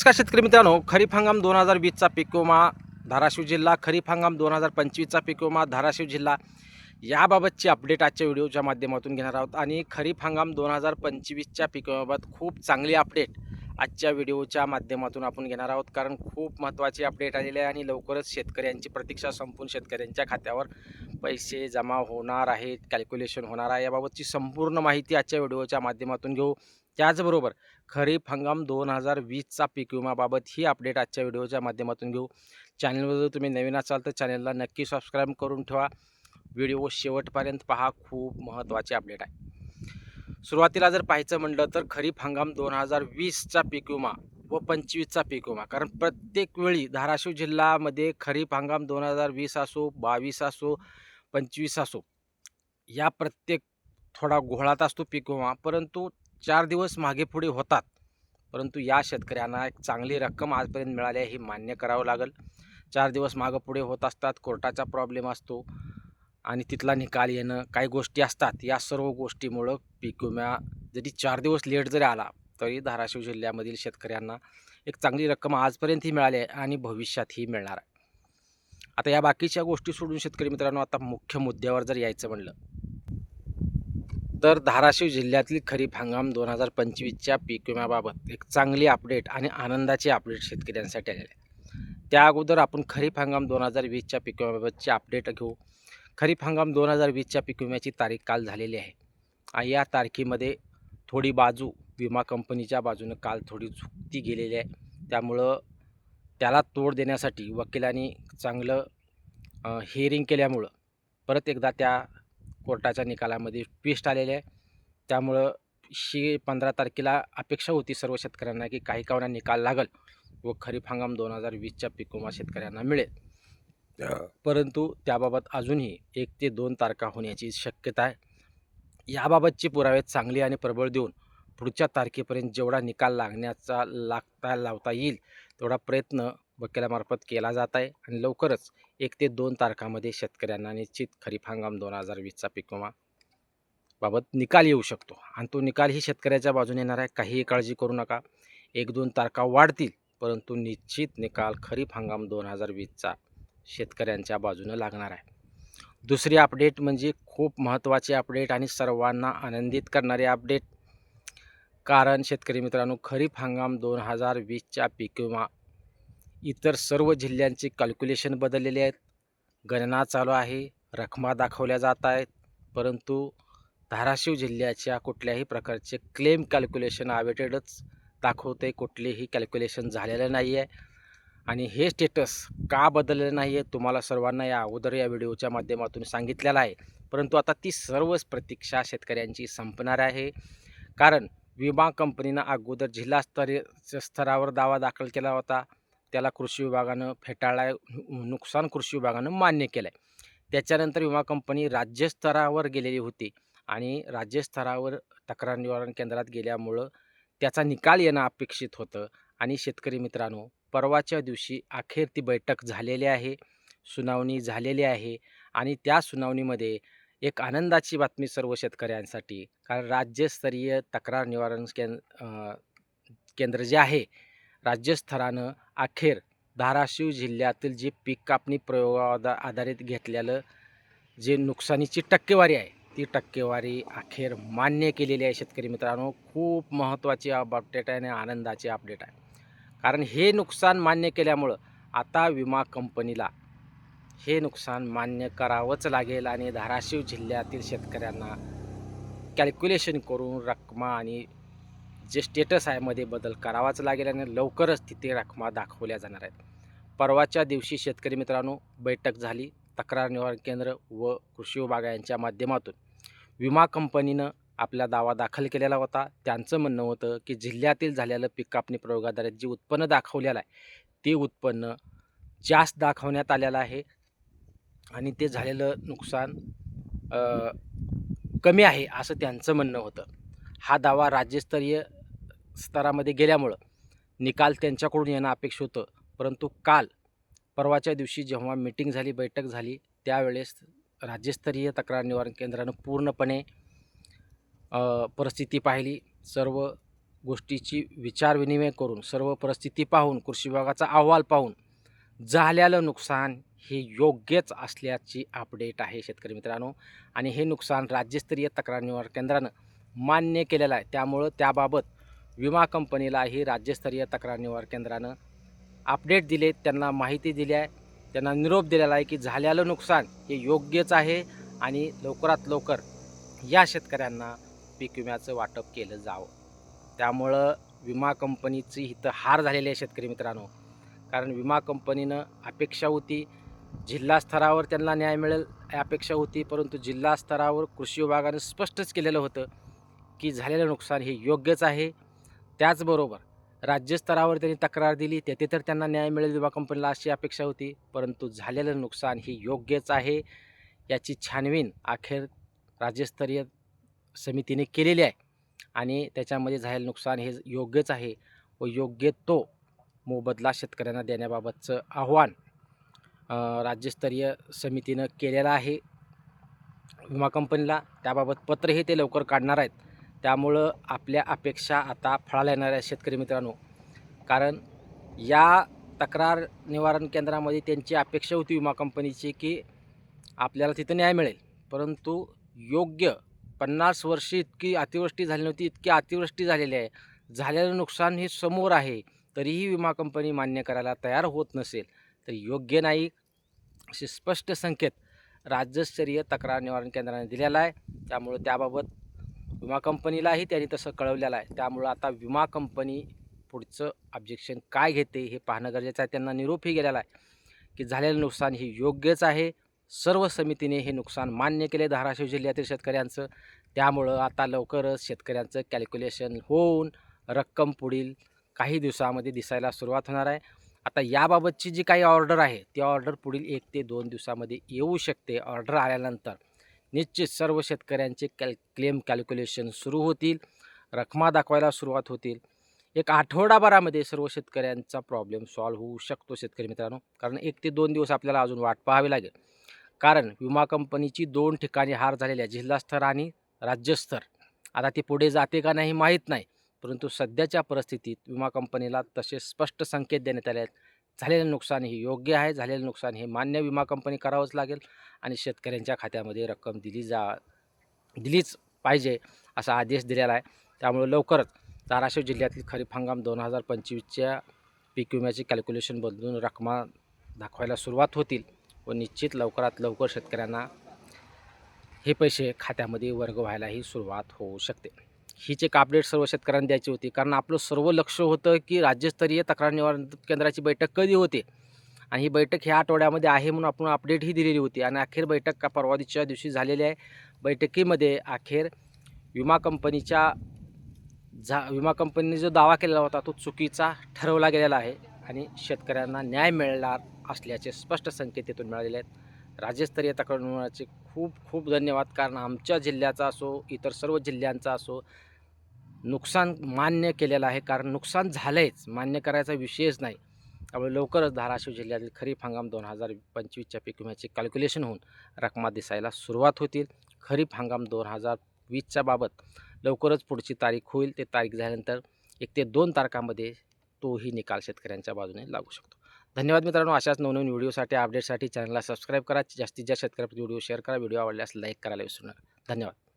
नमस्कार शेतकरी मित्रांनो, खरीप हंगाम 2020चा पीक विमा धाराशिव जिल्हा, खरीप हंगाम 2025चा पीक विमा धाराशिव जिल्हा याबाबतची अपडेट आजच्या व्हिडिओच्या माध्यमातून घेणार आहोत. आणि खरीप हंगाम 2025च्या पीक विम्याबाबत खूप चांगली अपडेट आजच्या व्हिडिओच्या माध्यमातून आपण घेणार आहोत. कारण खूप महत्त्वाची अपडेट आलेली आहे आणि लवकरच शेतकऱ्यांची प्रतीक्षा संपून शेतकऱ्यांच्या खात्यावर पैसे जमा होणार आहेत, कॅल्क्युलेशन होणार आहे. याबाबतची संपूर्ण माहिती आजच्या व्हिडिओच्या माध्यमातून घेऊ. त्याचबरोबर खरीप हंगाम 2020चा पीक विमाबाबत ही अपडेट आजच्या व्हिडिओच्या माध्यमातून घेऊ. चॅनलवर जर तुम्ही नवीन असाल तर चॅनलला नक्की सबस्क्राईब करून ठेवा. व्हिडिओ शेवटपर्यंत पहा, खूप महत्त्वाची अपडेट आहे. सुरुवातीला जर पाहायचं म्हटलं तर खरीप हंगाम 2020चा पीक विमा व 25चा पीक विमा, कारण प्रत्येक वेळी धाराशिव जिल्ह्यामध्ये खरीप हंगाम 2020 असो, 22 असो, 25 असो, या प्रत्येक थोडा घोळात असतो पीक विमा. परंतु 4 दिवस मागे पुढे होतात, परंतु या शेतकऱ्यांना एक चांगली रक्कम आजपर्यंत मिळाली आहे हे मान्य करावं लागेल. 4 दिवस मागं पुढे होत असतात, कोर्टाचा प्रॉब्लेम असतो आणि तिथला निकाल येणं, काही गोष्टी असतात. या सर्व गोष्टीमुळं पीक विमा जरी 4 दिवस लेट जरी आला तरी धाराशिव जिल्ह्यामधील शेतकऱ्यांना एक चांगली रक्कम आजपर्यंतही मिळाली आहे आणि भविष्यातही मिळणार आहे. आता या बाकीच्या गोष्टी सोडून शेतकरी मित्रांनो, आता मुख्य मुद्द्यावर जर यायचं म्हणलं तर धाराशिव जिल्ह्यातील खरीप हंगाम 2025च्या पीक विम्याबाबत एक चांगली अपडेट आणि आनंदाची अपडेट शेतकऱ्यांसाठी आलेली आहे. त्या अगोदर आपण खरीप हंगाम 2020च्या पीक विम्याबाबतची अपडेट घेऊ. खरीप हंगाम 2020च्या पीक विम्याची तारीख काल झालेली आहे आणि या तारखेमध्ये थोडी बाजू विमा कंपनीच्या बाजूनं काल थोडी झुकती गेलेली आहे. त्यामुळं त्याला तोड देण्यासाठी वकिलांनी चांगलं हिअरिंग केल्यामुळं परत एकदा त्या कोर्टाच्या निकालामध्ये ट्विस्ट आलेले आहे. त्यामुळं 15 तारखेला अपेक्षा होती सर्व शेतकऱ्यांना की काही काळाने निकाल लागल व खरीप हंगाम 2020च्या पीक विमा शेतकऱ्यांना मिळेल. परंतु त्याबाबत अजूनही 1 ते 2 तारखा होण्याची शक्यता आहे. याबाबतचे पुरावे चांगले आणि प्रबळ देऊन पुढच्या तारखेपर्यंत जेवढा निकाल लावता येईल तेवढा प्रयत्न वकिलामार्फत केला जात आहे आणि लवकरच 1 ते 2 तारखांमध्ये शेतकऱ्यांना निश्चित खरीप हंगाम 2020चा पीक विमा बाबत निकाल येऊ शकतो आणि तो निकाल ही शेतकऱ्याच्या बाजूने येणार आहे. काहीही काळजी करू नका. 1-2 तारखा वाढतील, परंतु निश्चित निकाल खरीप हंगाम 2020चा शेतकऱ्यांच्या बाजूने लागणार आहे. दुसरी अपडेट म्हणजे खूप महत्त्वाची अपडेट आणि सर्वांना आनंदित करणारी अपडेट. कारण शेतकरी मित्रांनो, खरीप हंगाम 2020च्या पीक विमा इतर सर्व जिल्ह्यांचे कॅल्क्युलेशन बदललेले आहेत. गणना चालू आहे, रकमा दाखवल्या जात आहेत, परंतु धाराशिव जिल्ह्याच्या कुठल्याही प्रकारचे क्लेम कॅल्क्युलेशन अवेटेडच दाखवते. कुठलेही कॅल्क्युलेशन झालेलं नाही आहे आणि हे स्टेटस का बदललेलं नाही आहे तुम्हाला सर्वांना या अगोदर या व्हिडिओच्या माध्यमातून सांगितलेलं आहे. परंतु आता ती सर्वच प्रतीक्षा शेतकऱ्यांची संपणार आहे. कारण विमा कंपनीनं अगोदर जिल्हास्तरीय स्तरावर दावा दाखल केला होता, त्याला कृषी विभागानं फेटाळला आहे, नुकसान कृषी विभागानं मान्य केलं आहे. त्याच्यानंतर विमा कंपनी राज्यस्तरावर गेलेली होती आणि राज्यस्तरावर तक्रार निवारण केंद्रात गेल्यामुळं त्याचा निकाल येणं अपेक्षित होतं. आणि शेतकरी मित्रांनो, परवाच्या दिवशी अखेर ती बैठक झालेली आहे, सुनावणी झालेली आहे आणि त्या सुनावणीमध्ये एक आनंदाची बातमी सर्व शेतकऱ्यांसाठी. कारण राज्यस्तरीय तक्रार निवारण केंद्र जे आहे, राज्यस्तरानं अखेर धाराशिव जिल्ह्यातील जे पीक कापणी प्रयोगावर आधारित घेतलेलं जे नुकसानीची टक्केवारी आहे, ती टक्केवारी अखेर मान्य केलेली आहे. शेतकरी मित्रांनो, खूप महत्त्वाची अपडेट आहे आणि आनंदाची अपडेट आहे. कारण हे नुकसान मान्य केल्यामुळं आता विमा कंपनीला हे नुकसान मान्य करावंच लागेल आणि धाराशिव जिल्ह्यातील शेतकऱ्यांना कॅल्क्युलेशन करून रकमा आणि जे स्टेटस आहे मध्ये बदल करावाच लागेल आणि लवकरच तिथे रकमा दाखवल्या जाणार आहेत. परवाच्या दिवशी शेतकरी मित्रांनो, बैठक झाली तक्रार निवारण केंद्र व कृषी विभाग यांच्या माध्यमातून. विमा कंपनीनं आपला दावा दाखल केलेला होता. त्यांचं म्हणणं होतं की जिल्ह्यातील झालेलं पीक कापणी प्रयोगाद्वारे जे उत्पन्न दाखवलेलं आहे ते उत्पन्न जास्त दाखवण्यात आलेलं आहे आणि ते झालेलं नुकसान कमी आहे असं त्यांचं म्हणणं होतं. हा दावा राज्यस्तरीय स्तरामध्ये गेल्यामुळं निकाल त्यांच्याकडून येणं अपेक्षित होतं. परंतु परवाच्या दिवशी जेव्हा मीटिंग झाली, बैठक झाली, त्यावेळेस राज्यस्तरीय तक्रार निवारण केंद्रानं पूर्णपणे परिस्थिती पाहिली. सर्व गोष्टीची विचारविनिमय करून सर्व परिस्थिती पाहून कृषी विभागाचा अहवाल पाहून झालेलं नुकसान हे योग्यच असल्याची अपडेट आहे शेतकरी मित्रांनो. आणि हे नुकसान राज्यस्तरीय तक्रार निवारण केंद्रानं मान्य केलेलं आहे. त्यामुळं त्याबाबत विमा कंपनीलाही राज्यस्तरीय तक्रार निवारण केंद्रानं अपडेट दिले, त्यांना माहिती दिली आहे, त्यांना निरोप दिलेला आहे की झालेलं नुकसान हे योग्यच आहे आणि लवकरात लवकर या शेतकऱ्यांना पीक विम्याचं वाटप केलं जावं. त्यामुळं विमा कंपनीची इथं हार झालेली आहे शेतकरी मित्रांनो. कारण विमा कंपनीनं अपेक्षा होती जिल्हा स्तरावर त्यांना न्याय मिळेल अपेक्षा होती, परंतु जिल्हा स्तरावर कृषी विभागानं स्पष्टच केलेलं होतं की झालेलं नुकसान हे योग्यच आहे. त्याचबरोबर राज्यस्तरावर त्यांनी तक्रार दिली, तेथे तर त्यांना न्याय मिळेल विमा कंपनीला अशी अपेक्षा होती, परंतु झालेलं नुकसान हे योग्यच आहे याची छानबीन अखेर राज्यस्तरीय समितीने केलेली आहे आणि त्याच्यामध्ये झालेलं नुकसान हे योग्यच आहे व योग्य तो मोबदला शेतकऱ्यांना देण्याबाबतचं आव्हान राज्यस्तरीय समितीनं केलेलं आहे विमा कंपनीला. त्याबाबत पत्रही ते लवकर काढणार आहेत. त्यामुळं आपल्या अपेक्षा आता फळाला येणार आहेत शेतकरी मित्रांनो. कारण या तक्रार निवारण केंद्रामध्ये त्यांची अपेक्षा होती विमा कंपनीची की आपल्याला तिथं न्याय मिळेल, परंतु योग्य 50 वर्षे इतकी अतिवृष्टी झाली नव्हती, इतकी अतिवृष्टी झालेली आहे, झालेलं नुकसान हे समोर आहे, तरीही विमा कंपनी मान्य करायला तयार होत नसेल तर योग्य नाही असे स्पष्ट संकेत राज्यस्तरीय तक्रार निवारण केंद्राने दिलेला आहे. त्यामुळं त्याबाबत विमा कंपनीलाही त्यांनी तसं कळवलेलं आहे. त्यामुळं आता विमा कंपनी पुढचं ऑब्जेक्शन काय घेते हे पाहणं गरजेचं आहे. त्यांना निरोपही गेलेला आहे की झालेलं नुकसान हे योग्यच आहे. सर्व समितीने हे नुकसान मान्य केले धाराशिव जिल्ह्यातील शेतकऱ्यांचं. त्यामुळं आता लवकरच शेतकऱ्यांचं कॅल्क्युलेशन होऊन रक्कम पुढील काही दिवसामध्ये दिसायला सुरुवात होणार आहे. आता याबाबतची जी काही ऑर्डर आहे ती ऑर्डर पुढील 1 ते 2 दिवसामध्ये येऊ शकते. ऑर्डर आल्यानंतर निश्चित सर्व शेतकऱ्यांचे क्लेम कॅल्क्युलेशन सुरू होतील, रकमा दाखवायला सुरुवात होतील. एक आठवडाभरामध्ये सर्व शेतकऱ्यांचा प्रॉब्लेम सॉल्व्ह होऊ शकतो शेतकरी मित्रांनो. कारण 1 ते 2 दिवस आपल्याला अजून वाट पाहावी लागेल. कारण विमा कंपनीची 2 ठिकाणी हार झालेली आहे, जिल्हास्तर आणि राज्यस्तर. आता ती पुढे जाते का नाही माहीत नाही, परंतु सध्याच्या परिस्थितीत विमा कंपनीला तसे स्पष्ट संकेत देण्यात आले आहेत. झालेलं नुकसान हे योग्य आहे, झालेलं नुकसान हे मान्य विमा कंपनी करावंच लागेल आणि शेतकऱ्यांच्या खात्यामध्ये रक्कम दिलीच पाहिजे असा आदेश दिलेला आहे. त्यामुळे लवकरच धाराशिव जिल्ह्यातील खरीप हंगाम 2025च्या पीक विम्याचे कॅल्क्युलेशन बदलून रकमा दाखवायला सुरुवात होतील व निश्चित लवकरात लवकर शेतकऱ्यांना हे पैसे खात्यामध्ये वर्ग व्हायलाही सुरुवात होऊ शकते. हीच एक अपडेट सर्व शेतकऱ्यांना द्यायची होती. कारण आपलं सर्व लक्ष होतं की राज्यस्तरीय तक्रार निवारण केंद्राची बैठक कधी होते आणि ही बैठक ह्या आठवड्यामध्ये आहे म्हणून आपण अपडेटही दिलेली होती आणि अखेर बैठक का परवाच्या दिवशी झालेली आहे. बैठकीमध्ये अखेर विमा कंपनीने जो दावा केलेला होता तो चुकीचा ठरवला गेलेला आहे आणि शेतकऱ्यांना न्याय मिळणार असल्याचे स्पष्ट संकेत तिथून मिळालेले आहेत. राज्यस्तरीय तक्रार निवारणाचे खूप खूप धन्यवाद. कारण आमच्या जिल्ह्याचा असो इतर सर्व जिल्ह्यांचा असो नुकसान मान्य केलेलं आहे. कारण नुकसान झालंयच, मान्य करायचा विषयच नाही. त्यामुळे लवकरच धाराशिव जिल्ह्यातील खरीप हंगाम 2025च्या पीक विम्याचे कॅल्क्युलेशन होऊन रकमा दिसायला सुरुवात होतील. खरीप हंगाम 2020च्या बाबत लवकरच पुढची तारीख होईल. ते तारीख झाल्यानंतर 1 ते 2 तारखांमध्ये तोही निकाल शेतकऱ्यांच्या बाजूने लागू शकतो. धन्यवाद मित्रांनो. अशाच नवनवीन व्हिडिओसाठी अपडेटसाठी चॅनलला सबस्क्राईब करा. जास्तीत जास्त शेतकऱ्यांपर्यंत व्हिडिओ शेअर करा. व्हिडिओ आवडल्यास लाईक करायला विसरू नका. धन्यवाद.